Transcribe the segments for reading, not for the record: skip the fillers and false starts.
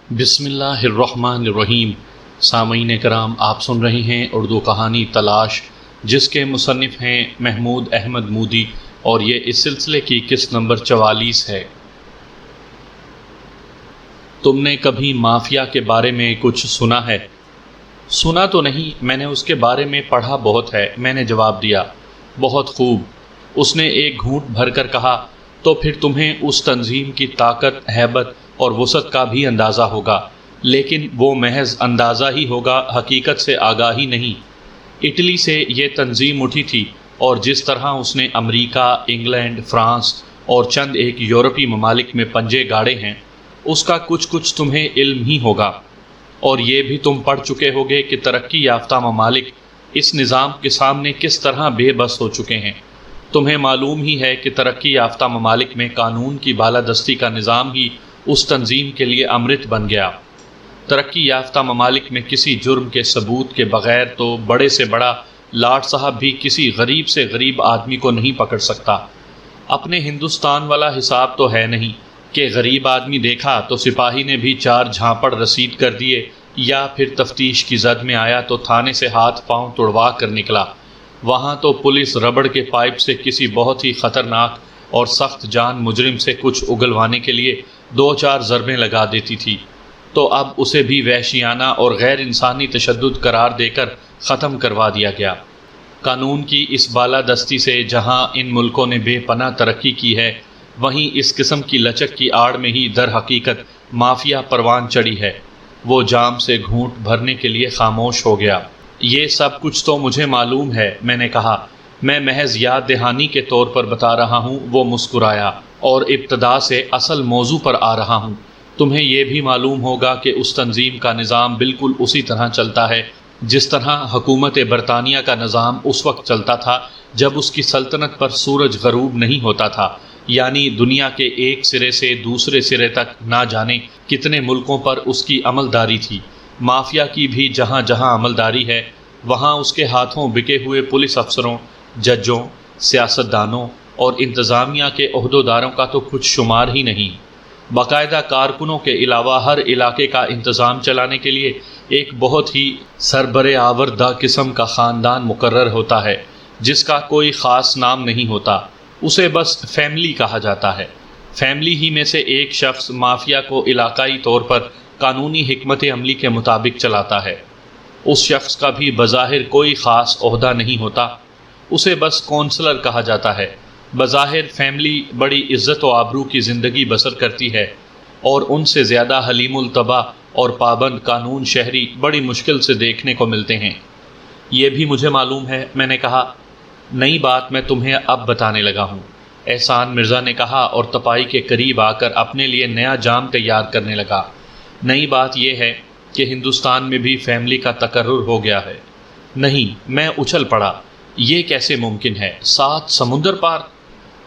بسم اللہ الرحمن الرحیم۔ سامعین کرام، آپ سن رہے ہیں اردو کہانی تلاش، جس کے مصنف ہیں محمود احمد مودی، اور یہ اس سلسلے کی قسط نمبر 44 ہے۔ تم نے کبھی مافیا کے بارے میں کچھ سنا ہے؟ سنا تو نہیں، میں نے اس کے بارے میں پڑھا بہت ہے، میں نے جواب دیا۔ بہت خوب، اس نے ایک گھونٹ بھر کر کہا، تو پھر تمہیں اس تنظیم کی طاقت، ہیبت اور وسعت کا بھی اندازہ ہوگا، لیکن وہ محض اندازہ ہی ہوگا، حقیقت سے آگاہی نہیں۔ اٹلی سے یہ تنظیم اٹھی تھی، اور جس طرح اس نے امریکہ، انگلینڈ، فرانس اور چند ایک یورپی ممالک میں پنجے گاڑے ہیں، اس کا کچھ تمہیں علم ہی ہوگا، اور یہ بھی تم پڑھ چکے ہوگے کہ ترقی یافتہ ممالک اس نظام کے سامنے کس طرح بے بس ہو چکے ہیں۔ تمہیں معلوم ہی ہے کہ ترقی یافتہ ممالک میں قانون کی بالادستی کا نظام ہی اس تنظیم کے لیے امرت بن گیا۔ ترقی یافتہ ممالک میں کسی جرم کے ثبوت کے بغیر تو بڑے سے بڑا لاٹ صاحب بھی کسی غریب سے غریب آدمی کو نہیں پکڑ سکتا۔ اپنے ہندوستان والا حساب تو ہے نہیں کہ غریب آدمی دیکھا تو سپاہی نے بھی 4 جھانپڑ رسید کر دیے، یا پھر تفتیش کی زد میں آیا تو تھانے سے ہاتھ پاؤں توڑوا کر نکلا۔ وہاں تو پولیس ربڑ کے پائپ سے کسی بہت ہی خطرناک اور سخت جان مجرم سے کچھ اگلوانے کے لیے 2-4 ضربیں لگا دیتی تھی، تو اب اسے بھی وحشیانہ اور غیر انسانی تشدد قرار دے کر ختم کروا دیا گیا۔ قانون کی اس بالادستی سے جہاں ان ملکوں نے بے پناہ ترقی کی ہے، وہیں اس قسم کی لچک کی آڑ میں ہی در حقیقت مافیا پروان چڑھی ہے۔ وہ جام سے گھونٹ بھرنے کے لیے خاموش ہو گیا۔ یہ سب کچھ تو مجھے معلوم ہے، میں نے کہا، میں محض یاد دہانی کے طور پر بتا رہا ہوں۔ وہ مسکرایا، اور ابتدا سے اصل موضوع پر آ رہا ہوں۔ تمہیں یہ بھی معلوم ہوگا کہ اس تنظیم کا نظام بالکل اسی طرح چلتا ہے جس طرح حکومت برطانیہ کا نظام اس وقت چلتا تھا جب اس کی سلطنت پر سورج غروب نہیں ہوتا تھا، یعنی دنیا کے ایک سرے سے دوسرے سرے تک نہ جانے کتنے ملکوں پر اس کی عملداری تھی۔ مافیا کی بھی جہاں جہاں عملداری ہے، وہاں اس کے ہاتھوں بکے ہوئے پولیس افسروں، ججوں، سیاستدانوں اور انتظامیہ کے عہدیداروں کا تو کچھ شمار ہی نہیں۔ باقاعدہ کارکنوں کے علاوہ ہر علاقے کا انتظام چلانے کے لیے ایک بہت ہی سربراہ قسم کا خاندان مقرر ہوتا ہے، جس کا کوئی خاص نام نہیں ہوتا، اسے بس فیملی کہا جاتا ہے۔ فیملی ہی میں سے ایک شخص مافیا کو علاقائی طور پر قانونی حکمت عملی کے مطابق چلاتا ہے۔ اس شخص کا بھی بظاہر کوئی خاص عہدہ نہیں ہوتا، اسے بس کونسلر کہا جاتا ہے۔ بظاہر فیملی بڑی عزت و آبرو کی زندگی بسر کرتی ہے، اور ان سے زیادہ حلیم الطبع اور پابند قانون شہری بڑی مشکل سے دیکھنے کو ملتے ہیں۔ یہ بھی مجھے معلوم ہے، میں نے کہا۔ نئی بات میں تمہیں اب بتانے لگا ہوں، احسان مرزا نے کہا، اور تپائی کے قریب آ کر اپنے لیے نیا جام تیار کرنے لگا۔ نئی بات یہ ہے کہ ہندوستان میں بھی فیملی کا تقرر ہو گیا ہے۔ نہیں، میں اچھل پڑا، یہ کیسے ممکن ہے؟ 7 سمندر پار!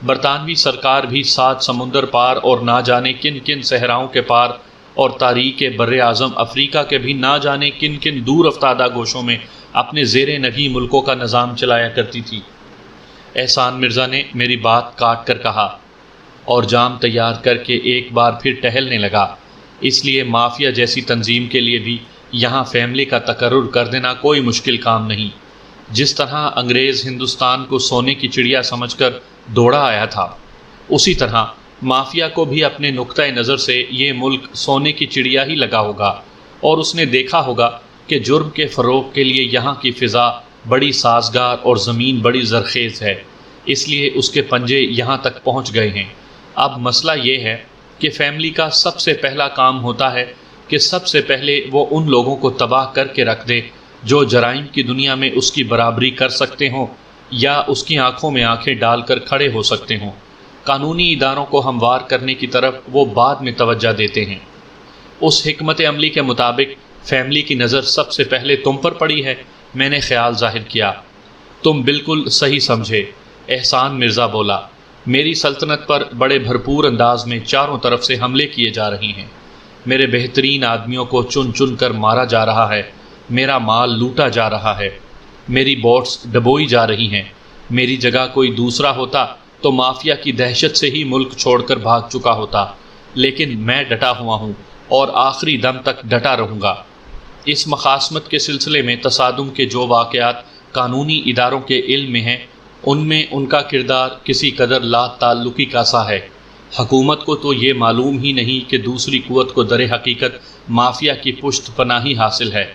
برطانوی سرکار بھی 7 سمندر پار اور نہ جانے کن کن صحراؤں کے پار، اور تاریخ بر اعظم افریقہ کے بھی نہ جانے کن کن دور افتادہ گوشوں میں اپنے زیر نگی ملکوں کا نظام چلایا کرتی تھی۔ احسان مرزا نے میری بات کاٹ کر کہا، اور جام تیار کر کے ایک بار پھر ٹہلنے لگا۔ اس لیے مافیا جیسی تنظیم کے لیے بھی یہاں فیملی کا تقرر کر دینا کوئی مشکل کام نہیں۔ جس طرح انگریز ہندوستان کو سونے کی چڑیا سمجھ کر دوڑا آیا تھا، اسی طرح مافیا کو بھی اپنے نقطۂ نظر سے یہ ملک سونے کی چڑیا ہی لگا ہوگا، اور اس نے دیکھا ہوگا کہ جرم کے فروغ کے لیے یہاں کی فضا بڑی سازگار اور زمین بڑی زرخیز ہے، اس لیے اس کے پنجے یہاں تک پہنچ گئے ہیں۔ اب مسئلہ یہ ہے کہ فیملی کا سب سے پہلا کام ہوتا ہے کہ سب سے پہلے وہ ان لوگوں کو تباہ کر کے رکھ دے جو جرائم کی دنیا میں اس کی برابری کر سکتے ہوں، یا اس کی آنکھوں میں آنکھیں ڈال کر کھڑے ہو سکتے ہوں۔ قانونی اداروں کو ہموار کرنے کی طرف وہ بعد میں توجہ دیتے ہیں۔ اس حکمت عملی کے مطابق فیملی کی نظر سب سے پہلے تم پر پڑی ہے، میں نے خیال ظاہر کیا۔ تم بالکل صحیح سمجھے، احسان مرزا بولا۔ میری سلطنت پر بڑے بھرپور انداز میں چاروں طرف سے حملے کیے جا رہے ہیں۔ میرے بہترین آدمیوں کو چن چن کر مارا جا رہا ہے، میرا مال لوٹا جا رہا ہے، میری بوٹس ڈبوئی جا رہی ہیں۔ میری جگہ کوئی دوسرا ہوتا تو مافیا کی دہشت سے ہی ملک چھوڑ کر بھاگ چکا ہوتا، لیکن میں ڈٹا ہوا ہوں، اور آخری دم تک ڈٹا رہوں گا۔ اس مخاصمت کے سلسلے میں تصادم کے جو واقعات قانونی اداروں کے علم میں ہیں، ان میں ان کا کردار کسی قدر لا تعلقی کا سا ہے۔ حکومت کو تو یہ معلوم ہی نہیں کہ دوسری قوت کو در حقیقت مافیا کی پشت پناہی حاصل ہے۔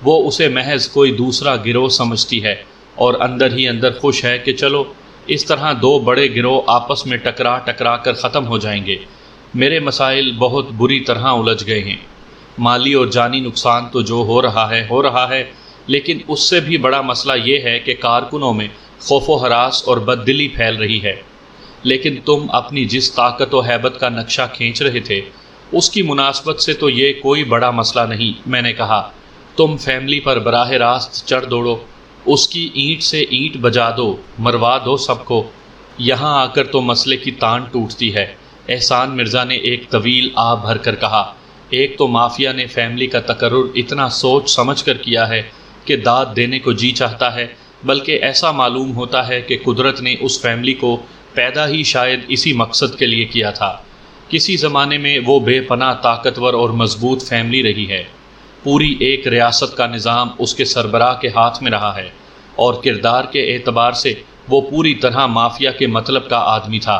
وہ اسے محض کوئی دوسرا گروہ سمجھتی ہے اور اندر ہی اندر خوش ہے کہ چلو اس طرح دو بڑے گروہ آپس میں ٹکرا کر ختم ہو جائیں گے۔ میرے مسائل بہت بری طرح الجھ گئے ہیں۔ مالی اور جانی نقصان تو جو ہو رہا ہے، لیکن اس سے بھی بڑا مسئلہ یہ ہے کہ کارکنوں میں خوف و ہراس اور بددلی پھیل رہی ہے۔ لیکن تم اپنی جس طاقت و ہیبت کا نقشہ کھینچ رہے تھے، اس کی مناسبت سے تو یہ کوئی بڑا مسئلہ نہیں، میں نے کہا۔ تم فیملی پر براہ راست چڑھ دوڑو، اس کی اینٹ سے اینٹ بجا دو، مروا دو سب کو۔ یہاں آ کر تو مسئلے کی تان ٹوٹتی ہے، احسان مرزا نے ایک طویل آہ بھر کر کہا۔ ایک تو مافیا نے فیملی کا تقرر اتنا سوچ سمجھ کر کیا ہے کہ داد دینے کو جی چاہتا ہے، بلکہ ایسا معلوم ہوتا ہے کہ قدرت نے اس فیملی کو پیدا ہی شاید اسی مقصد کے لیے کیا تھا۔ کسی زمانے میں وہ بے پناہ طاقتور اور مضبوط فیملی رہی ہے۔ پوری ایک ریاست کا نظام اس کے سربراہ کے ہاتھ میں رہا ہے، اور کردار کے اعتبار سے وہ پوری طرح مافیا کے مطلب کا آدمی تھا۔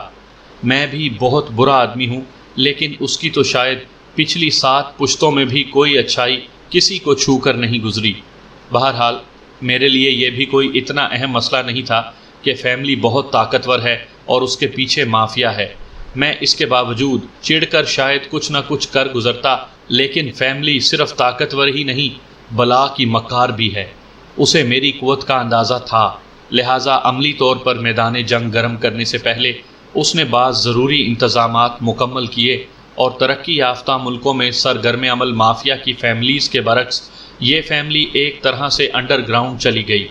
میں بھی بہت برا آدمی ہوں، لیکن اس کی تو شاید پچھلی 7 پشتوں میں بھی کوئی اچھائی کسی کو چھو کر نہیں گزری۔ بہرحال میرے لیے یہ بھی کوئی اتنا اہم مسئلہ نہیں تھا کہ فیملی بہت طاقتور ہے اور اس کے پیچھے مافیا ہے۔ میں اس کے باوجود چڑ کر شاید کچھ نہ کچھ کر گزرتا، لیکن فیملی صرف طاقتور ہی نہیں، بلا کی مکار بھی ہے۔ اسے میری قوت کا اندازہ تھا، لہٰذا عملی طور پر میدان جنگ گرم کرنے سے پہلے اس نے بعض ضروری انتظامات مکمل کیے، اور ترقی یافتہ ملکوں میں سرگرم عمل مافیا کی فیملیز کے برعکس یہ فیملی ایک طرح سے انڈر گراؤنڈ چلی گئی۔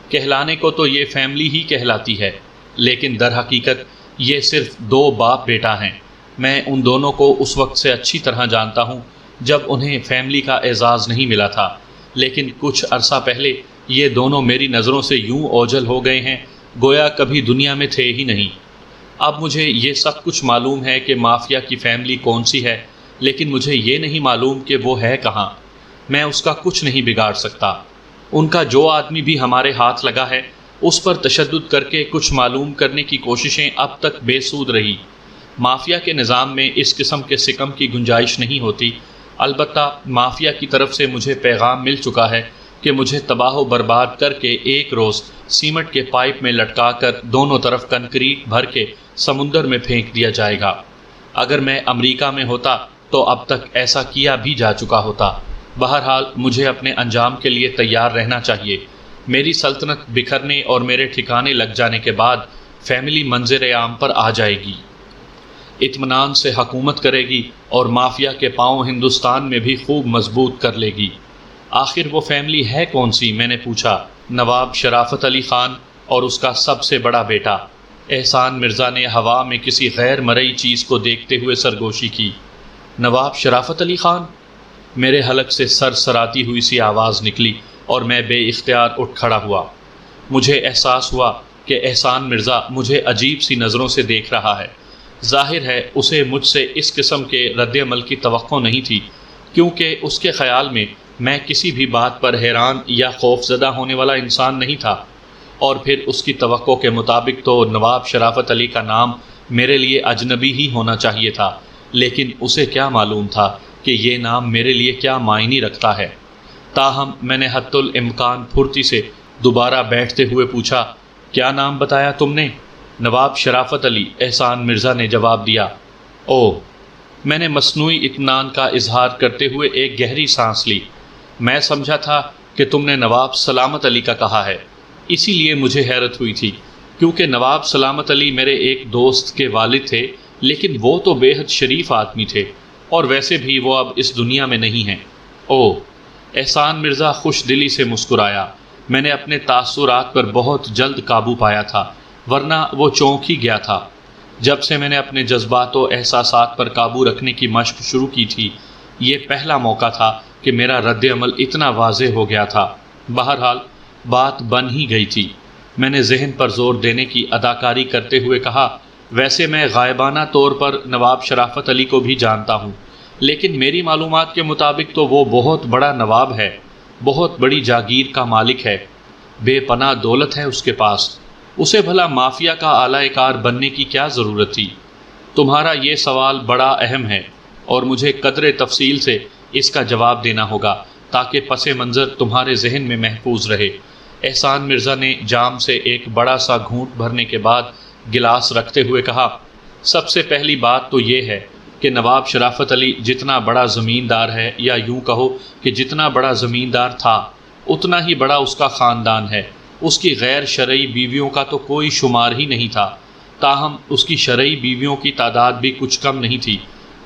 کہلانے کو تو یہ فیملی ہی کہلاتی ہے، لیکن در حقیقت یہ صرف 2 باپ بیٹا ہیں۔ میں ان دونوں کو اس وقت سے اچھی طرح جانتا ہوں جب انہیں فیملی کا اعزاز نہیں ملا تھا، لیکن کچھ عرصہ پہلے یہ دونوں میری نظروں سے یوں اوجھل ہو گئے ہیں گویا کبھی دنیا میں تھے ہی نہیں۔ اب مجھے یہ سب کچھ معلوم ہے کہ مافیا کی فیملی کون سی ہے، لیکن مجھے یہ نہیں معلوم کہ وہ ہے کہاں۔ میں اس کا کچھ نہیں بگاڑ سکتا۔ ان کا جو آدمی بھی ہمارے ہاتھ لگا ہے، اس پر تشدد کر کے کچھ معلوم کرنے کی کوششیں اب تک بے سود رہی۔ مافیا کے نظام میں اس قسم کے سکم کی گنجائش نہیں ہوتی۔ البتہ مافیا کی طرف سے مجھے پیغام مل چکا ہے کہ مجھے تباہ و برباد کر کے ایک روز سیمنٹ کے پائپ میں لٹکا کر دونوں طرف کنکریٹ بھر کے سمندر میں پھینک دیا جائے گا۔ اگر میں امریکہ میں ہوتا تو اب تک ایسا کیا بھی جا چکا ہوتا۔ بہرحال مجھے اپنے انجام کے لیے تیار رہنا چاہیے۔ میری سلطنت بکھرنے اور میرے ٹھکانے لگ جانے کے بعد فیملی منظر عام پر آ جائے گی، اطمینان سے حکومت کرے گی اور مافیا کے پاؤں ہندوستان میں بھی خوب مضبوط کر لے گی۔ آخر وہ فیملی ہے کون سی؟ میں نے پوچھا۔ نواب شرافت علی خان اور اس کا سب سے بڑا بیٹا۔ احسان مرزا نے ہوا میں کسی غیر مرئی چیز کو دیکھتے ہوئے سرگوشی کی۔ نواب شرافت علی خان؟ میرے حلق سے سرسراتی ہوئی سی آواز نکلی اور میں بے اختیار اٹھ کھڑا ہوا۔ مجھے احساس ہوا کہ احسان مرزا مجھے عجیب سی نظروں سے دیکھ رہا ہے۔ ظاہر ہے اسے مجھ سے اس قسم کے رد عمل کی توقع نہیں تھی، کیونکہ اس کے خیال میں کسی بھی بات پر حیران یا خوف زدہ ہونے والا انسان نہیں تھا، اور پھر اس کی توقع کے مطابق تو نواب شرافت علی کا نام میرے لیے اجنبی ہی ہونا چاہیے تھا، لیکن اسے کیا معلوم تھا کہ یہ نام میرے لیے کیا معنی رکھتا ہے۔ تاہم میں نے حتی الامکان پھرتی سے دوبارہ بیٹھتے ہوئے پوچھا، کیا نام بتایا تم نے؟ نواب شرافت علی، احسان مرزا نے جواب دیا۔ اوہ! میں نے مصنوعی اطمینان کا اظہار کرتے ہوئے ایک گہری سانس لی۔ میں سمجھا تھا کہ تم نے نواب سلامت علی کا کہا ہے، اسی لیے مجھے حیرت ہوئی تھی، کیونکہ نواب سلامت علی میرے ایک دوست کے والد تھے، لیکن وہ تو بے حد شریف آدمی تھے، اور ویسے بھی وہ اب اس دنیا میں نہیں ہیں۔ اوہ! احسان مرزا خوش دلی سے مسکرایا۔ میں نے اپنے تاثرات پر بہت جلد قابو پایا تھا، ورنہ وہ چونک ہی گیا تھا۔ جب سے میں نے اپنے جذبات و احساسات پر قابو رکھنے کی مشق شروع کی تھی، یہ پہلا موقع تھا کہ میرا رد عمل اتنا واضح ہو گیا تھا۔ بہرحال بات بن ہی گئی تھی۔ میں نے ذہن پر زور دینے کی اداکاری کرتے ہوئے کہا، ویسے میں غائبانہ طور پر نواب شرافت علی کو بھی جانتا ہوں، لیکن میری معلومات کے مطابق تو وہ بہت بڑا نواب ہے، بہت بڑی جاگیر کا مالک ہے، بے پناہ دولت ہے اس کے پاس، اسے بھلا مافیا کا اعلی کار بننے کی کیا ضرورت تھی؟ تمہارا یہ سوال بڑا اہم ہے اور مجھے قدر تفصیل سے اس کا جواب دینا ہوگا تاکہ پس منظر تمہارے ذہن میں محفوظ رہے۔ احسان مرزا نے جام سے ایک بڑا سا گھونٹ بھرنے کے بعد گلاس رکھتے ہوئے کہا، سب سے پہلی بات تو یہ ہے کہ نواب شرافت علی جتنا بڑا زمیندار ہے، یا یوں کہو کہ جتنا بڑا زمیندار تھا، اتنا ہی بڑا اس کا خاندان ہے۔ اس کی غیر شرعی بیویوں کا تو کوئی شمار ہی نہیں تھا، تاہم اس کی شرعی بیویوں کی تعداد بھی کچھ کم نہیں تھی،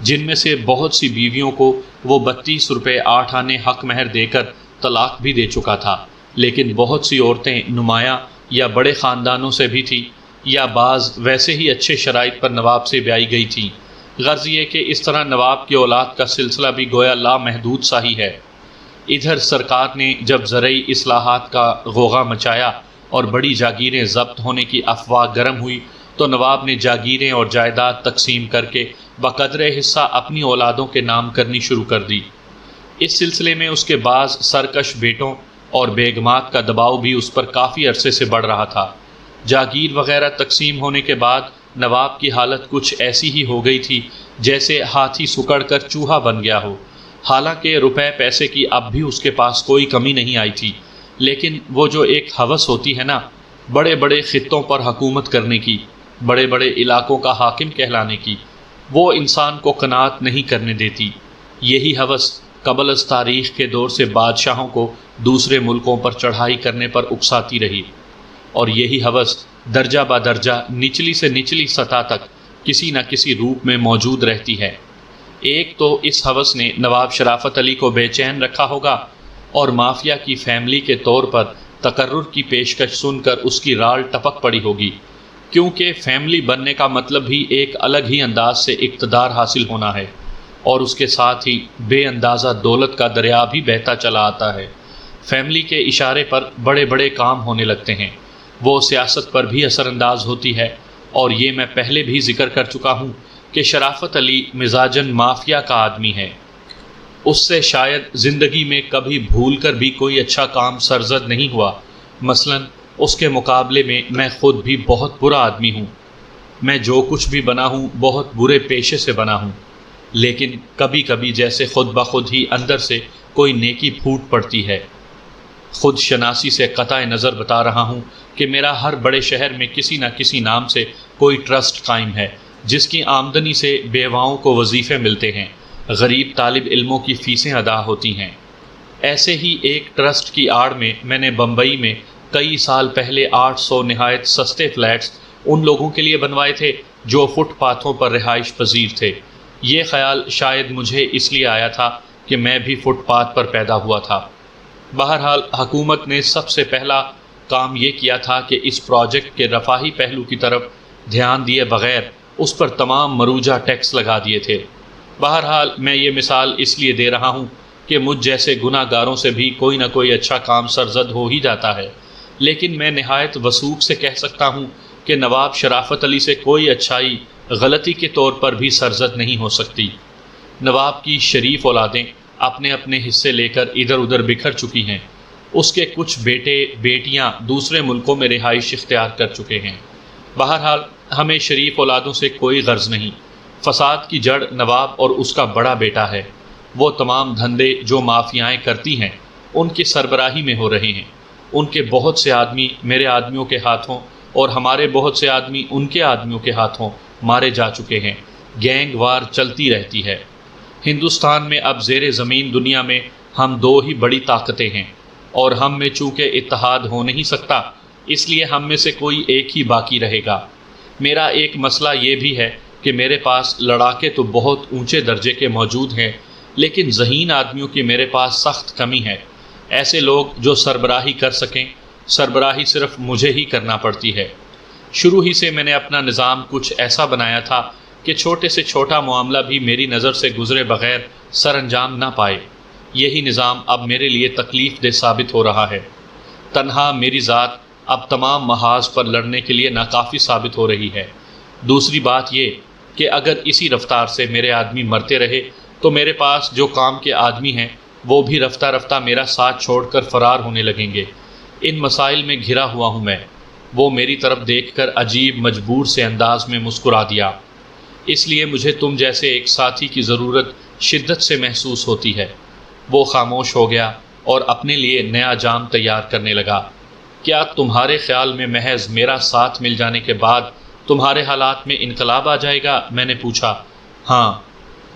جن میں سے بہت سی بیویوں کو وہ 32 روپے 8 آنے حق مہر دے کر طلاق بھی دے چکا تھا۔ لیکن بہت سی عورتیں نمایاں یا بڑے خاندانوں سے بھی تھیں، یا بعض ویسے ہی اچھے شرائط پر نواب سے بیائی گئی تھیں۔ غرض یہ کہ اس طرح نواب کی اولاد کا سلسلہ بھی گویا لامحدود سا ہی ہے۔ ادھر سرکار نے جب زرعی اصلاحات کا غوغا مچایا اور بڑی جاگیریں ضبط ہونے کی افواہ گرم ہوئی، تو نواب نے جاگیریں اور جائیداد تقسیم کر کے بقدر حصہ اپنی اولادوں کے نام کرنی شروع کر دی۔ اس سلسلے میں اس کے بعض سرکش بیٹوں اور بیگمات کا دباؤ بھی اس پر کافی عرصے سے بڑھ رہا تھا۔ جاگیر وغیرہ تقسیم ہونے کے بعد نواب کی حالت کچھ ایسی ہی ہو گئی تھی جیسے ہاتھی سکڑ کر چوہا بن گیا ہو۔ حالانکہ روپے پیسے کی اب بھی اس کے پاس کوئی کمی نہیں آئی تھی، لیکن وہ جو ایک ہوس ہوتی ہے نا، بڑے بڑے خطوں پر حکومت کرنے کی، بڑے بڑے علاقوں کا حاکم کہلانے کی، وہ انسان کو قناعت نہیں کرنے دیتی۔ یہی ہوس قبل از تاریخ کے دور سے بادشاہوں کو دوسرے ملکوں پر چڑھائی کرنے پر اکساتی رہی، اور یہی ہوس درجہ با درجہ نچلی سے نچلی سطح تک کسی نہ کسی روپ میں موجود رہتی ہے۔ ایک تو اس ہوس نے نواب شرافت علی کو بے چین رکھا ہوگا، اور مافیا کی فیملی کے طور پر تقرر کی پیشکش سن کر اس کی رال ٹپک پڑی ہوگی، کیونکہ فیملی بننے کا مطلب بھی ایک الگ ہی انداز سے اقتدار حاصل ہونا ہے، اور اس کے ساتھ ہی بے اندازہ دولت کا دریا بھی بہتا چلا آتا ہے۔ فیملی کے اشارے پر بڑے بڑے کام ہونے لگتے ہیں، وہ سیاست پر بھی اثر انداز ہوتی ہے، اور یہ میں پہلے بھی ذکر کر چکا ہوں کہ شرافت علی مزاجن مافیا کا آدمی ہے۔ اس سے شاید زندگی میں کبھی بھول کر بھی کوئی اچھا کام سرزد نہیں ہوا۔ مثلاً اس کے مقابلے میں میں خود بھی بہت برا آدمی ہوں، میں جو کچھ بھی بنا ہوں بہت برے پیشے سے بنا ہوں، لیکن کبھی کبھی جیسے خود بخود ہی اندر سے کوئی نیکی پھوٹ پڑتی ہے۔ خود شناسی سے قطع نظر بتا رہا ہوں کہ میرا ہر بڑے شہر میں کسی نہ کسی نام سے کوئی ٹرسٹ قائم ہے، جس کی آمدنی سے بیواؤں کو وظیفے ملتے ہیں، غریب طالب علموں کی فیسیں ادا ہوتی ہیں۔ ایسے ہی ایک ٹرسٹ کی آڑ میں میں نے بمبئی میں کئی سال پہلے 800 نہایت سستے فلیٹس ان لوگوں کے لیے بنوائے تھے جو فٹ پاتھوں پر رہائش پذیر تھے۔ یہ خیال شاید مجھے اس لیے آیا تھا کہ میں بھی فٹ پاتھ پر پیدا ہوا تھا۔ بہرحال حکومت نے سب سے پہلا کام یہ کیا تھا کہ اس پروجیکٹ کے رفاہی پہلو کی طرف دھیان دیے بغیر اس پر تمام مروجہ ٹیکس لگا دیے تھے۔ بہرحال میں یہ مثال اس لیے دے رہا ہوں کہ مجھ جیسے گناہ گاروں سے بھی کوئی نہ کوئی اچھا کام سرزد ہو ہی جاتا ہے، لیکن میں نہایت وثوق سے کہہ سکتا ہوں کہ نواب شرافت علی سے کوئی اچھائی غلطی کے طور پر بھی سرزد نہیں ہو سکتی۔ نواب کی شریف اولادیں اپنے اپنے حصے لے کر ادھر ادھر بکھر چکی ہیں۔ اس کے کچھ بیٹے بیٹیاں دوسرے ملکوں میں رہائش اختیار کر چکے ہیں۔ بہرحال ہمیں شریف اولادوں سے کوئی غرض نہیں۔ فساد کی جڑ نواب اور اس کا بڑا بیٹا ہے۔ وہ تمام دھندے جو مافیائیں کرتی ہیں ان کی سربراہی میں ہو رہے ہیں۔ ان کے بہت سے آدمی میرے آدمیوں کے ہاتھوں اور ہمارے بہت سے آدمی ان کے آدمیوں کے ہاتھوں مارے جا چکے ہیں۔ گینگ وار چلتی رہتی ہے۔ ہندوستان میں اب زیر زمین دنیا میں ہم دو ہی بڑی طاقتیں ہیں، اور ہم میں چونکہ اتحاد ہو نہیں سکتا، اس لیے ہم میں سے کوئی ایک ہی باقی رہے گا۔ میرا ایک مسئلہ یہ بھی ہے کہ میرے پاس لڑاکے تو بہت اونچے درجے کے موجود ہیں، لیکن ذہین آدمیوں کی میرے پاس سخت کمی ہے۔ ایسے لوگ جو سربراہی کر سکیں، سربراہی صرف مجھے ہی کرنا پڑتی ہے۔ شروع ہی سے میں نے اپنا نظام کچھ ایسا بنایا تھا کہ چھوٹے سے چھوٹا معاملہ بھی میری نظر سے گزرے بغیر سر انجام نہ پائے۔ یہی نظام اب میرے لیے تکلیف دہ ثابت ہو رہا ہے۔ تنہا میری ذات اب تمام محاذ پر لڑنے کے لیے ناکافی ثابت ہو رہی ہے۔ دوسری بات یہ کہ اگر اسی رفتار سے میرے آدمی مرتے رہے تو میرے پاس جو کام کے آدمی ہیں وہ بھی رفتہ رفتہ میرا ساتھ چھوڑ کر فرار ہونے لگیں گے۔ ان مسائل میں گھرا ہوا ہوں میں۔ وہ میری طرف دیکھ کر عجیب مجبور سے انداز میں مسکرا دیا۔ اس لیے مجھے تم جیسے ایک ساتھی کی ضرورت شدت سے محسوس ہوتی ہے۔ وہ خاموش ہو گیا اور اپنے لیے نیا جام تیار کرنے لگا۔ کیا تمہارے خیال میں محض میرا ساتھ مل جانے کے بعد تمہارے حالات میں انقلاب آ جائے گا؟ میں نے پوچھا۔ ہاں،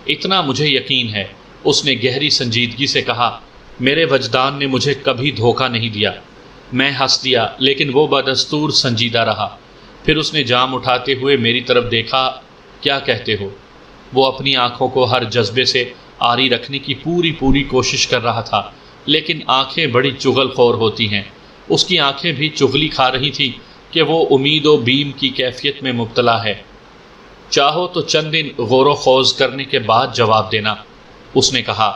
اتنا مجھے یقین ہے، اس نے گہری سنجیدگی سے کہا۔ میرے وجدان نے مجھے کبھی دھوکہ نہیں دیا۔ میں ہنس دیا، لیکن وہ بدستور سنجیدہ رہا۔ پھر اس نے جام اٹھاتے ہوئے میری طرف دیکھا۔ کیا کہتے ہو؟ وہ اپنی آنکھوں کو ہر جذبے سے آری رکھنے کی پوری کوشش کر رہا تھا، لیکن آنکھیں بڑی چغل خور ہوتی ہیں۔ اس کی آنکھیں بھی چغلی کھا رہی تھی کہ وہ امید و بیم کی کیفیت میں مبتلا ہے۔ چاہو تو چند دن غور و خوض کرنے کے بعد جواب دینا، اس نے کہا۔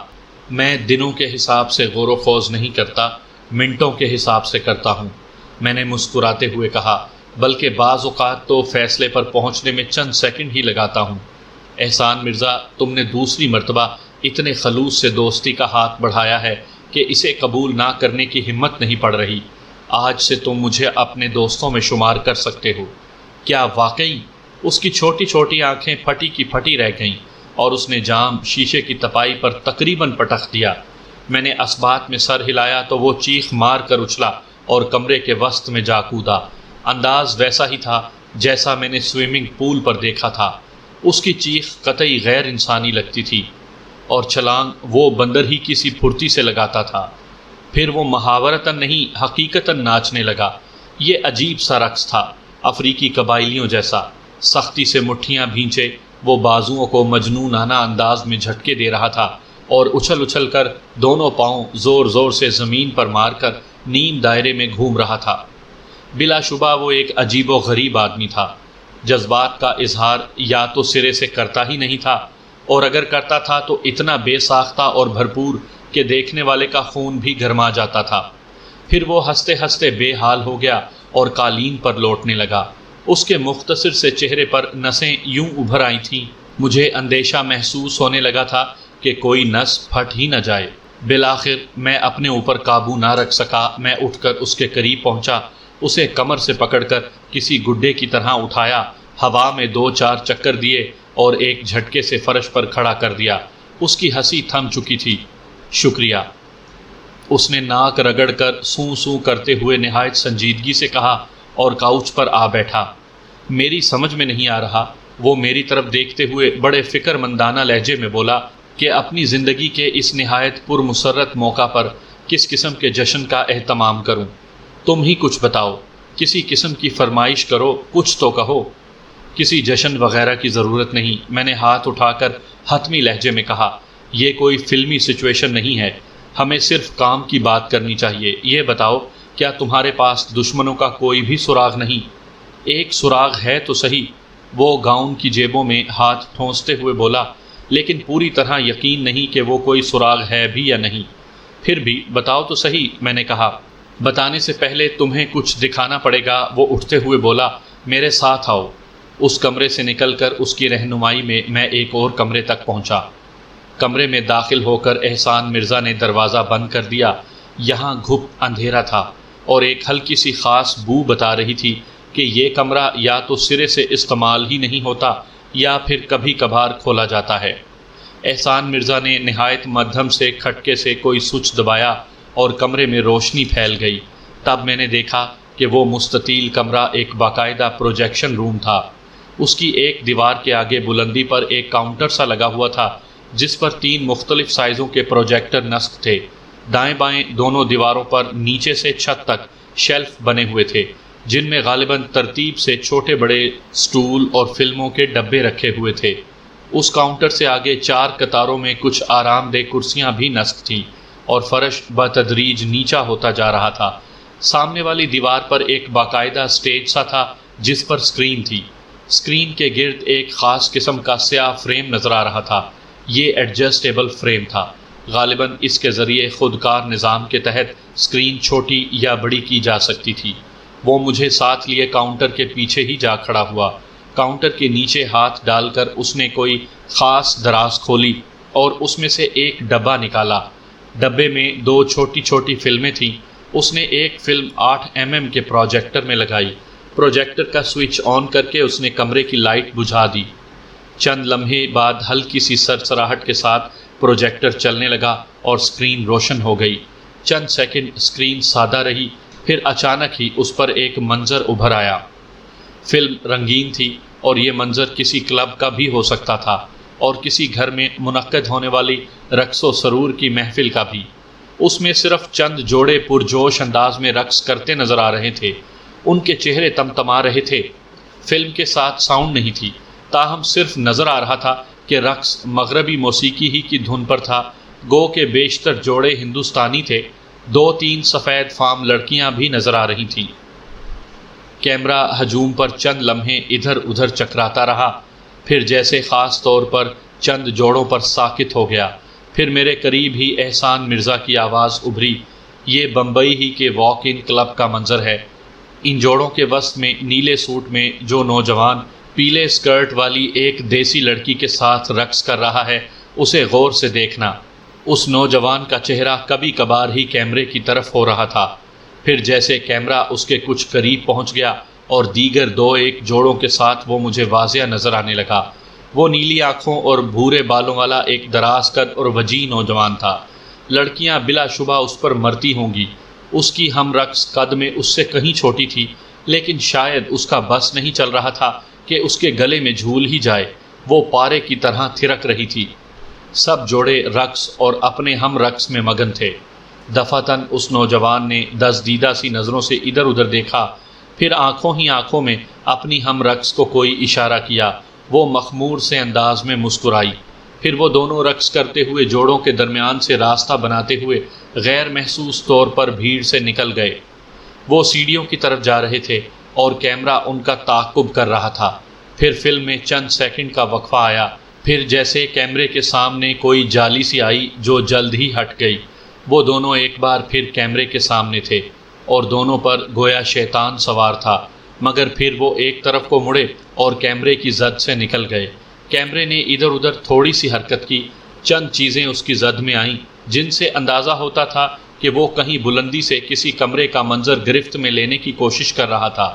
میں دنوں کے حساب سے غور و خوض نہیں کرتا، منٹوں کے حساب سے کرتا ہوں، میں نے مسکراتے ہوئے کہا۔ بلکہ بعض اوقات تو فیصلے پر پہنچنے میں چند سیکنڈ ہی لگاتا ہوں۔ احسان مرزا، تم نے دوسری مرتبہ اتنے خلوص سے دوستی کا ہاتھ بڑھایا ہے کہ اسے قبول نہ کرنے کی ہمت نہیں پڑ رہی۔ آج سے تم مجھے اپنے دوستوں میں شمار کر سکتے ہو۔ کیا واقعی؟ اس کی چھوٹی چھوٹی آنکھیں پھٹی کی پھٹی رہ گئیں اور اس نے جام شیشے کی تپائی پر تقریباً پٹخ دیا۔ میں نے اسبات میں سر ہلایا تو وہ چیخ مار کر اچھلا اور کمرے کے وسط میں جا کودا۔ انداز ویسا ہی تھا جیسا میں نے سوئمنگ پول پر دیکھا تھا۔ اس کی چیخ قطعی غیر انسانی لگتی تھی اور چھلانگ وہ بندر ہی کسی پھرتی سے لگاتا تھا۔ پھر وہ محاورتاً نہیں حقیقتاً ناچنے لگا۔ یہ عجیب سا رقص تھا، افریقی قبائلیوں جیسا۔ سختی سے مٹھیاں بھینچے وہ بازوؤں کو مجنونانہ انداز میں جھٹکے دے رہا تھا اور اچھل اچھل کر دونوں پاؤں زور زور سے زمین پر مار کر نیم دائرے میں گھوم رہا تھا۔ بلا شبہ وہ ایک عجیب و غریب آدمی تھا۔ جذبات کا اظہار یا تو سرے سے کرتا ہی نہیں تھا، اور اگر کرتا تھا تو اتنا بے ساختہ اور بھرپور کہ دیکھنے والے کا خون بھی گرما جاتا تھا۔ پھر وہ ہنستے ہنستے بے حال ہو گیا اور قالین پر لوٹنے لگا۔ اس کے مختصر سے چہرے پر نسیں یوں ابھر آئی تھیں، مجھے اندیشہ محسوس ہونے لگا تھا کہ کوئی نس پھٹ ہی نہ جائے۔ بالآخر میں اپنے اوپر قابو نہ رکھ سکا۔ میں اٹھ کر اس کے قریب پہنچا، اسے کمر سے پکڑ کر کسی گڈے کی طرح اٹھایا، ہوا میں 2-4 چکر دیے اور ایک جھٹکے سے فرش پر کھڑا کر دیا۔ اس کی ہنسی تھم چکی تھی۔ شکریہ، اس نے ناک رگڑ کر سوں سوں کرتے ہوئے نہایت سنجیدگی سے کہا اور کاؤچ پر آ بیٹھا۔ میری سمجھ میں نہیں آ رہا، وہ میری طرف دیکھتے ہوئے بڑے فکر مندانہ لہجے میں بولا، کہ اپنی زندگی کے اس نہایت پرمسرت موقع پر کس قسم کے جشن کا اہتمام کروں؟ تم ہی کچھ بتاؤ، کسی قسم کی فرمائش کرو، کچھ تو کہو۔ کسی جشن وغیرہ کی ضرورت نہیں، میں نے ہاتھ اٹھا کر حتمی لہجے میں کہا۔ یہ کوئی فلمی سچویشن نہیں ہے، ہمیں صرف کام کی بات کرنی چاہیے۔ یہ بتاؤ، کیا تمہارے پاس دشمنوں کا کوئی بھی سراغ نہیں؟ ایک سراغ ہے تو صحیح، وہ گاؤن کی جیبوں میں ہاتھ ٹھونستے ہوئے بولا، لیکن پوری طرح یقین نہیں کہ وہ کوئی سراغ ہے بھی یا نہیں۔ پھر بھی بتاؤ تو صحیح، میں نے کہا۔ بتانے سے پہلے تمہیں کچھ دکھانا پڑے گا، وہ اٹھتے ہوئے بولا۔ میرے ساتھ آؤ۔ اس کمرے سے نکل کر اس کی رہنمائی میں ایک اور کمرے تک پہنچا۔ کمرے میں داخل ہو کر احسان مرزا نے دروازہ بند کر دیا۔ یہاں گھپ اندھیرا تھا اور ایک ہلکی سی خاص بو بتا رہی تھی کہ یہ کمرہ یا تو سرے سے استعمال ہی نہیں ہوتا یا پھر کبھی کبھار کھولا جاتا ہے۔ احسان مرزا نے نہایت مدھم سے کھٹکے سے کوئی سوئچ دبایا اور کمرے میں روشنی پھیل گئی۔ تب میں نے دیکھا کہ وہ مستطیل کمرہ ایک باقاعدہ پروجیکشن روم تھا۔ اس کی ایک دیوار کے آگے بلندی پر ایک کاؤنٹر سا لگا ہوا تھا جس پر 3 مختلف سائزوں کے پروجیکٹر نصب تھے۔ دائیں بائیں دونوں دیواروں پر نیچے سے چھت تک شیلف بنے ہوئے تھے جن میں غالباً ترتیب سے چھوٹے بڑے سٹول اور فلموں کے ڈبے رکھے ہوئے تھے۔ اس کاؤنٹر سے آگے 4 قطاروں میں کچھ آرام دہ کرسیاں بھی نصب تھیں اور فرش بتدریج نیچا ہوتا جا رہا تھا۔ سامنے والی دیوار پر ایک باقاعدہ سٹیج سا تھا جس پر سکرین تھی۔ سکرین کے گرد ایک خاص قسم کا سیاہ فریم نظر آ رہا تھا۔ یہ ایڈجسٹیبل فریم تھا، غالباً اس کے ذریعے خودکار نظام کے تحت سکرین چھوٹی یا بڑی کی جا سکتی تھی۔ وہ مجھے ساتھ لیے کاؤنٹر کے پیچھے ہی جا کھڑا ہوا۔ کاؤنٹر کے نیچے ہاتھ ڈال کر اس نے کوئی خاص دراز کھولی اور اس میں سے ایک ڈبہ نکالا۔ ڈبے میں 2 چھوٹی چھوٹی فلمیں تھیں۔ اس نے ایک فلم 8 mm کے پروجیکٹر میں لگائی۔ پروجیکٹر کا سوئچ آن کر کے اس نے کمرے کی لائٹ بجھا دی۔ چند لمحے بعد ہلکی سی سرسراہٹ کے ساتھ پروجیکٹر چلنے لگا اور اسکرین روشن ہو گئی۔ چند سیکنڈ اسکرین سادہ رہی، پھر اچانک ہی اس پر ایک منظر ابھر آیا۔ فلم رنگین تھی اور یہ منظر کسی کلب کا بھی ہو سکتا تھا اور کسی گھر میں منعقد ہونے والی رقص و سرور کی محفل کا بھی۔ اس میں صرف چند جوڑے پرجوش انداز میں رقص کرتے نظر آ رہے تھے۔ ان کے چہرے تمتما رہے تھے۔ فلم کے ساتھ ساؤنڈ نہیں تھی، تاہم صرف نظر آ رہا تھا کہ رقص مغربی موسیقی ہی کی دھن پر تھا۔ گو کہ بیشتر جوڑے ہندوستانی تھے۔ 2-3 سفید فام لڑکیاں بھی نظر آ رہی تھیں۔ کیمرہ ہجوم پر چند لمحے ادھر ادھر چکراتا رہا، پھر جیسے خاص طور پر چند جوڑوں پر ساکت ہو گیا۔ پھر میرے قریب ہی احسان مرزا کی آواز ابھری، یہ بمبئی ہی کے واک ان کلب کا منظر ہے۔ ان جوڑوں کے وسط میں نیلے سوٹ میں جو نوجوان پیلے اسکرٹ والی ایک دیسی لڑکی کے ساتھ رقص کر رہا ہے، اسے غور سے دیکھنا۔ اس نوجوان کا چہرہ کبھی کبھار ہی کیمرے کی طرف ہو رہا تھا، پھر جیسے کیمرہ اس کے کچھ قریب پہنچ گیا اور دیگر 2-1 جوڑوں کے ساتھ وہ مجھے واضح نظر آنے لگا۔ وہ نیلی آنکھوں اور بھورے بالوں والا ایک دراز قد اور وجیح نوجوان تھا۔ لڑکیاں بلا شبہ اس پر مرتی ہوں گی۔ اس کی ہم رقص قد میں اس سے کہیں چھوٹی تھی، لیکن شاید اس کا بس نہیں چل رہا تھا کہ اس کے گلے میں جھول ہی جائے۔ وہ پارے کی طرح تھرک رہی تھی۔ سب جوڑے رقص اور اپنے ہم رقص میں مگن تھے۔ دفعتاً اس نوجوان نے دزدیدہ سی نظروں سے ادھر ادھر دیکھا، پھر آنکھوں ہی آنکھوں میں اپنی ہم رقص کو کوئی اشارہ کیا۔ وہ مخمور سے انداز میں مسکرائی، پھر وہ دونوں رقص کرتے ہوئے جوڑوں کے درمیان سے راستہ بناتے ہوئے غیر محسوس طور پر بھیڑ سے نکل گئے۔ وہ سیڑھیوں کی طرف جا رہے تھے اور کیمرہ ان کا تعاقب کر رہا تھا۔ پھر فلم میں چند سیکنڈ کا وقفہ آیا، پھر جیسے کیمرے کے سامنے کوئی جالی سی آئی جو جلد ہی ہٹ گئی۔ وہ دونوں ایک بار پھر کیمرے کے سامنے تھے اور دونوں پر گویا شیطان سوار تھا، مگر پھر وہ ایک طرف کو مڑے اور کیمرے کی زد سے نکل گئے۔ کیمرے نے ادھر ادھر تھوڑی سی حرکت کی، چند چیزیں اس کی زد میں آئیں جن سے اندازہ ہوتا تھا کہ وہ کہیں بلندی سے کسی کمرے کا منظر گرفت میں لینے کی کوشش کر رہا تھا،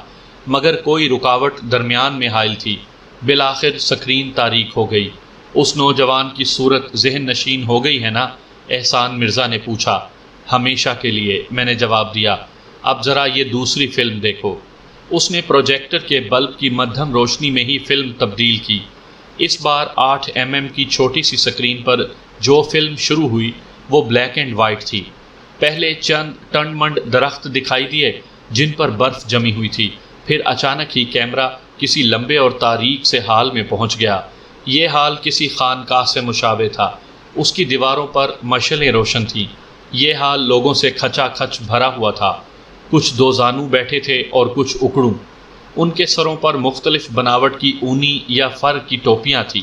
مگر کوئی رکاوٹ درمیان میں حائل تھی۔ بالآخر سکرین تاریک ہو گئی۔ اس نوجوان کی صورت ذہن نشین ہو گئی ہے نا؟ احسان مرزا نے پوچھا۔ ہمیشہ کے لیے، میں نے جواب دیا۔ اب ذرا یہ دوسری فلم دیکھو۔ اس نے پروجیکٹر کے بلب کی مدھم روشنی میں ہی فلم تبدیل کی۔ اس بار 8 mm کی چھوٹی سی سکرین پر جو فلم شروع ہوئی وہ بلیک اینڈ وائٹ تھی۔ پہلے چند ٹنڈ منڈ درخت دکھائی دیے جن پر برف جمی ہوئی تھی، پھر اچانک ہی کیمرہ کسی لمبے اور تاریک سے حال میں پہنچ گیا۔ یہ حال کسی خانقاہ سے مشابہ تھا۔ اس کی دیواروں پر مشعلیں روشن تھیں۔ یہ حال لوگوں سے کھچا کھچ بھرا ہوا تھا۔ کچھ 2 زانو بیٹھے تھے اور کچھ اکڑوں۔ ان کے سروں پر مختلف بناوٹ کی اونی یا فر کی ٹوپیاں تھیں۔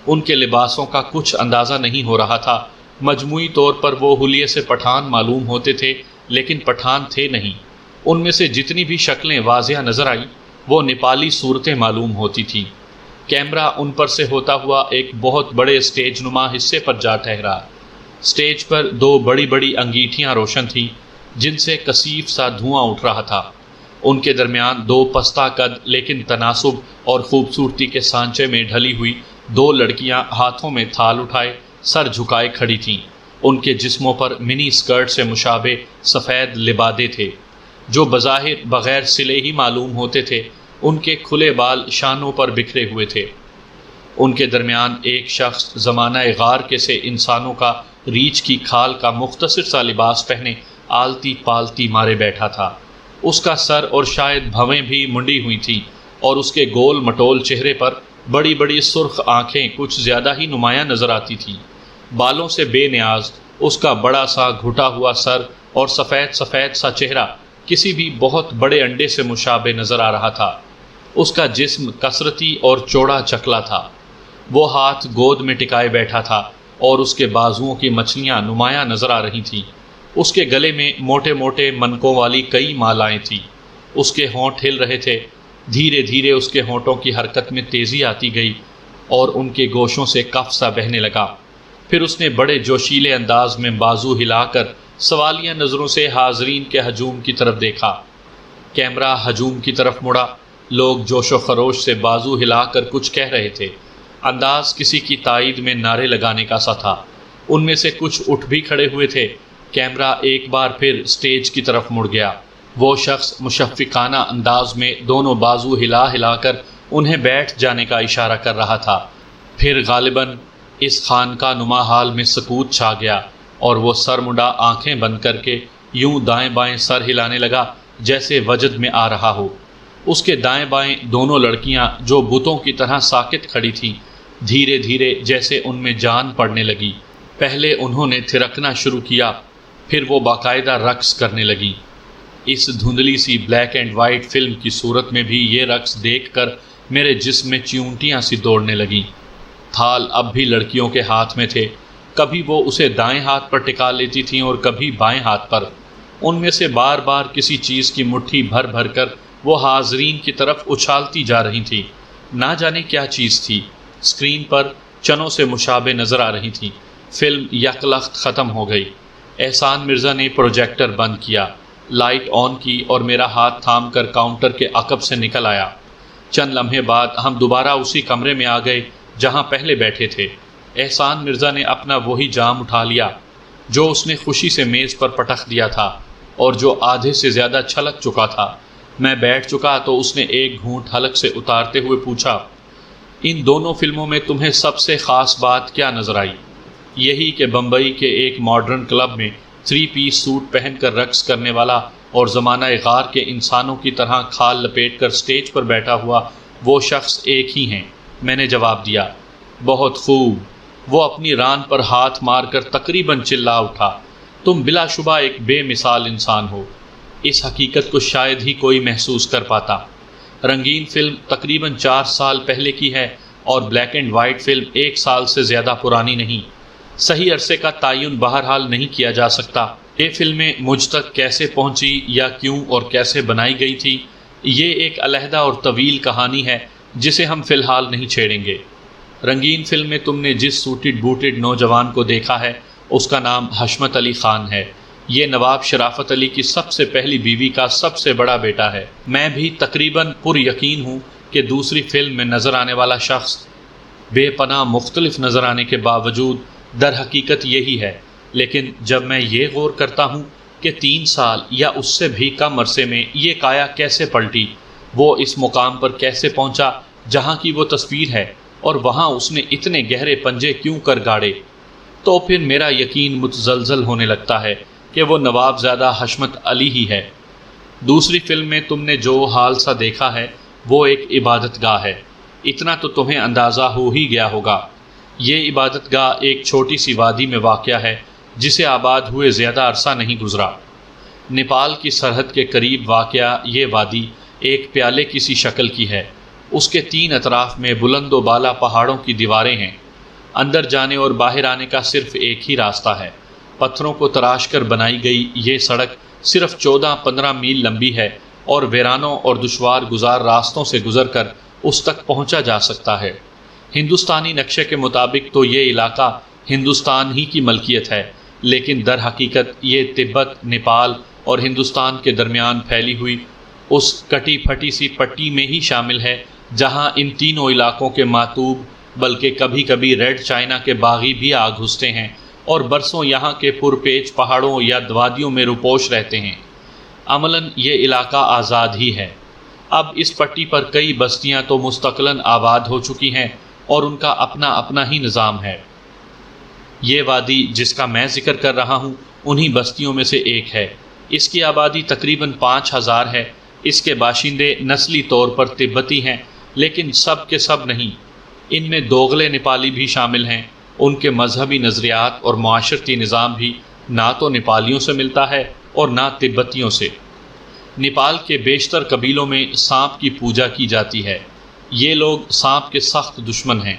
ان کے لباسوں کا کچھ اندازہ نہیں ہو رہا تھا۔ مجموعی طور پر وہ حلیے سے پٹھان معلوم ہوتے تھے، لیکن پٹھان تھے نہیں۔ ان میں سے جتنی بھی شکلیں واضح نظر آئیں وہ نیپالی صورتیں معلوم ہوتی تھیں۔ کیمرہ ان پر سے ہوتا ہوا ایک بہت بڑے اسٹیج نما حصے پر جا ٹھہرا۔ اسٹیج پر 2 بڑی بڑی انگیٹھیاں روشن تھیں جن سے کثیف سا دھواں اٹھ رہا تھا۔ ان کے درمیان 2 پستہ قد لیکن تناسب اور خوبصورتی کے سانچے میں ڈھلی ہوئی 2 لڑکیاں ہاتھوں میں تھال اٹھائے سر جھکائے کھڑی تھیں۔ ان کے جسموں پر منی اسکرٹ سے مشابہ سفید لبادے تھے جو بظاہر بغیر سلے ہی معلوم ہوتے تھے۔ ان کے کھلے بال شانوں پر بکھرے ہوئے تھے۔ ان کے درمیان ایک شخص زمانہ غار کے سے انسانوں کا ریچھ کی کھال کا مختصر سا لباس پہنے آلتی پالتی مارے بیٹھا تھا۔ اس کا سر اور شاید بھویں بھی منڈی ہوئی تھیں اور اس کے گول مٹول چہرے پر بڑی بڑی سرخ آنکھیں کچھ زیادہ ہی نمایاں نظر آتی تھیں۔ بالوں سے بے نیاز اس کا بڑا سا گھٹا ہوا سر اور سفید سفید سا چہرہ کسی بھی بہت بڑے انڈے سے مشابہ نظر آ رہا تھا۔ اس کا جسم کثرتی اور چوڑا چکلا تھا۔ وہ ہاتھ گود میں ٹکائے بیٹھا تھا اور اس کے بازوؤں کی مچھلیاں نمایاں نظر آ رہی تھیں۔ اس کے گلے میں موٹے موٹے منکوں والی کئی مالائیں تھیں۔ اس کے ہونٹ ہل رہے تھے۔ دھیرے دھیرے اس کے ہونٹوں کی حرکت میں تیزی آتی گئی اور ان کے گوشوں سے کف سا بہنے لگا۔ پھر اس نے بڑے جوشیلے انداز میں بازو ہلا کر سوالیہ نظروں سے حاضرین کے ہجوم کی طرف دیکھا۔ کیمرہ ہجوم کی طرف مڑا، لوگ جوش و خروش سے بازو ہلا کر کچھ کہہ رہے تھے۔ انداز کسی کی تائید میں نعرے لگانے کا سا تھا۔ ان میں سے کچھ اٹھ بھی کھڑے ہوئے تھے۔ کیمرہ ایک بار پھر سٹیج کی طرف مڑ گیا۔ وہ شخص مشفقانہ انداز میں دونوں بازو ہلا ہلا کر انہیں بیٹھ جانے کا اشارہ کر رہا تھا۔ پھر غالباً اس خانقاہ نما حال میں سکوت چھا گیا اور وہ سر مڈا آنکھیں بند کر کے یوں دائیں بائیں سر ہلانے لگا جیسے وجد میں آ رہا ہو۔ اس کے دائیں بائیں دونوں لڑکیاں جو بتوں کی طرح ساکت کھڑی تھیں، دھیرے دھیرے جیسے ان میں جان پڑنے لگی۔ پہلے انہوں نے تھرکنا شروع کیا، پھر وہ باقاعدہ رقص کرنے لگی۔ اس دھندلی سی بلیک اینڈ وائٹ فلم کی صورت میں بھی یہ رقص دیکھ کر میرے جسم میں چیونٹیاں سی دوڑنے لگیں۔ تھال اب بھی لڑکیوں کے ہاتھ میں تھے، کبھی وہ اسے دائیں ہاتھ پر ٹکا لیتی تھیں اور کبھی بائیں ہاتھ پر۔ ان میں سے بار بار کسی چیز کی مٹھی بھر بھر کر وہ حاضرین کی طرف اچھالتی جا رہی تھی۔ نہ جانے کیا چیز تھی، اسکرین پر چنوں سے مشابہ نظر آ رہی تھی۔ فلم یکلخت ختم ہو گئی۔ احسان مرزا نے پروجیکٹر بند کیا، لائٹ آن کی اور میرا ہاتھ تھام کر کاؤنٹر کے عقب سے نکل آیا۔ چند لمحے بعد ہم دوبارہ اسی کمرے میں آ گئے جہاں پہلے بیٹھے تھے۔ احسان مرزا نے اپنا وہی جام اٹھا لیا جو اس نے خوشی سے میز پر پٹخ دیا تھا اور جو آدھے سے زیادہ چھلک چکا تھا۔ میں بیٹھ چکا تو اس نے ایک گھونٹ حلق سے اتارتے ہوئے پوچھا، ان دونوں فلموں میں تمہیں سب سے خاص بات کیا نظر آئی؟ یہی کہ بمبئی کے ایک ماڈرن کلب میں 3 پیس سوٹ پہن کر رقص کرنے والا اور زمانہ غار کے انسانوں کی طرح کھال لپیٹ کر سٹیج پر بیٹھا ہوا وہ شخص ایک ہی ہیں۔ میں نے جواب دیا، بہت خوب۔ وہ اپنی ران پر ہاتھ مار کر تقریباً چلا اٹھا، تم بلا شبہ ایک بے مثال انسان ہو۔ اس حقیقت کو شاید ہی کوئی محسوس کر پاتا۔ رنگین فلم تقریباً 4 سال پہلے کی ہے اور بلیک اینڈ وائٹ فلم 1 سال سے زیادہ پرانی نہیں۔ صحیح عرصے کا تعین بہرحال نہیں کیا جا سکتا۔ یہ فلمیں مجھ تک کیسے پہنچی یا کیوں اور کیسے بنائی گئی تھی، یہ ایک علیحدہ اور طویل کہانی ہے جسے ہم فی الحال نہیں چھیڑیں گے۔ رنگین فلم میں تم نے جس سوٹڈ بوٹڈ نوجوان کو دیکھا ہے اس کا نام حشمت علی خان ہے۔ یہ نواب شرافت علی کی سب سے پہلی بیوی کا سب سے بڑا بیٹا ہے۔ میں بھی تقریباً پر یقین ہوں کہ دوسری فلم میں نظر آنے والا شخص بے پناہ مختلف نظر آنے کے باوجود در حقیقت یہی ہے، لیکن جب میں یہ غور کرتا ہوں کہ 3 سال یا اس سے بھی کم عرصے میں یہ کایا کیسے پلٹی، وہ اس مقام پر کیسے پہنچا جہاں کی وہ تصویر ہے، اور وہاں اس نے اتنے گہرے پنجے کیوں کر گاڑے، تو پھر میرا یقین متزلزل ہونے لگتا ہے کہ وہ نواب زادہ حشمت علی ہی ہے۔ دوسری فلم میں تم نے جو حال سا دیکھا ہے وہ ایک عبادت گاہ ہے، اتنا تو تمہیں اندازہ ہو ہی گیا ہوگا۔ یہ عبادت گاہ ایک چھوٹی سی وادی میں واقع ہے جسے آباد ہوئے زیادہ عرصہ نہیں گزرا۔ نیپال کی سرحد کے قریب واقع یہ وادی ایک پیالے کی سی شکل کی ہے۔ اس کے 3 اطراف میں بلند و بالا پہاڑوں کی دیواریں ہیں۔ اندر جانے اور باہر آنے کا صرف ایک ہی راستہ ہے۔ پتھروں کو تراش کر بنائی گئی یہ سڑک صرف 14-15 میل لمبی ہے اور ویرانوں اور دشوار گزار راستوں سے گزر کر اس تک پہنچا جا سکتا ہے۔ ہندوستانی نقشے کے مطابق تو یہ علاقہ ہندوستان ہی کی ملکیت ہے، لیکن در حقیقت یہ تبت، نیپال اور ہندوستان کے درمیان پھیلی ہوئی اس کٹی پھٹی سی پٹی میں ہی شامل ہے جہاں ان تینوں علاقوں کے ماتوب بلکہ کبھی کبھی ریڈ چائنا کے باغی بھی آ گھستے ہیں اور برسوں یہاں کے پرپیچ پہاڑوں یا وادیوں میں روپوش رہتے ہیں۔ عملاً یہ علاقہ آزاد ہی ہے۔ اب اس پٹی پر کئی بستیاں تو مستقلاً آباد ہو چکی ہیں اور ان کا اپنا اپنا ہی نظام ہے۔ یہ وادی جس کا میں ذکر کر رہا ہوں انہی بستیوں میں سے ایک ہے۔ اس کی آبادی تقریباً 5000 ہے۔ اس کے باشندے نسلی طور پر تبتی ہیں، لیکن سب کے سب نہیں۔ ان میں دوغلے نیپالی بھی شامل ہیں۔ ان کے مذہبی نظریات اور معاشرتی نظام بھی نہ تو نیپالیوں سے ملتا ہے اور نہ تبتیوں سے۔ نیپال کے بیشتر قبیلوں میں سانپ کی پوجا کی جاتی ہے۔ یہ لوگ سانپ کے سخت دشمن ہیں۔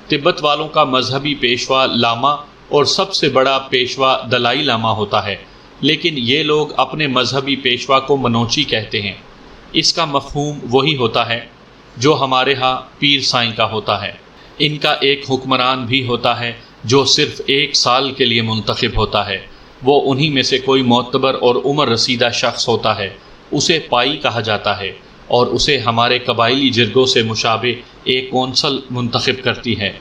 تبت والوں کا مذہبی پیشوا لاما اور سب سے بڑا پیشوا دلائی لاما ہوتا ہے، لیکن یہ لوگ اپنے مذہبی پیشوا کو منوچی کہتے ہیں۔ اس کا مفہوم وہی ہوتا ہے جو ہمارے ہاں پیر سائیں کا ہوتا ہے۔ ان کا ایک حکمران بھی ہوتا ہے جو صرف 1 سال کے لیے منتخب ہوتا ہے۔ وہ انہی میں سے کوئی معتبر اور عمر رسیدہ شخص ہوتا ہے، اسے پائی کہا جاتا ہے، اور اسے ہمارے قبائلی جرگوں سے مشابہ ایک کونسل منتخب کرتی ہے،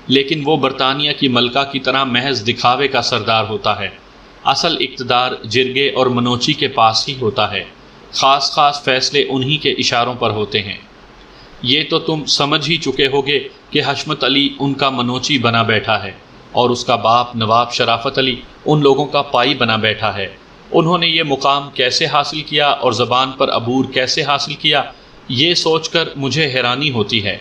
لیکن وہ برطانیہ کی ملکہ کی طرح محض دکھاوے کا سردار ہوتا ہے۔ اصل اقتدار جرگے اور منوچی کے پاس ہی ہوتا ہے، خاص فیصلے انہی کے اشاروں پر ہوتے ہیں۔ یہ تو تم سمجھ ہی چکے ہوگے کہ حشمت علی ان کا منوچی بنا بیٹھا ہے، اور اس کا باپ نواب شرافت علی ان لوگوں کا پائی بنا بیٹھا ہے۔ انہوں نے یہ مقام کیسے حاصل کیا اور زبان پر عبور کیسے حاصل کیا، یہ سوچ کر مجھے حیرانی ہوتی ہے۔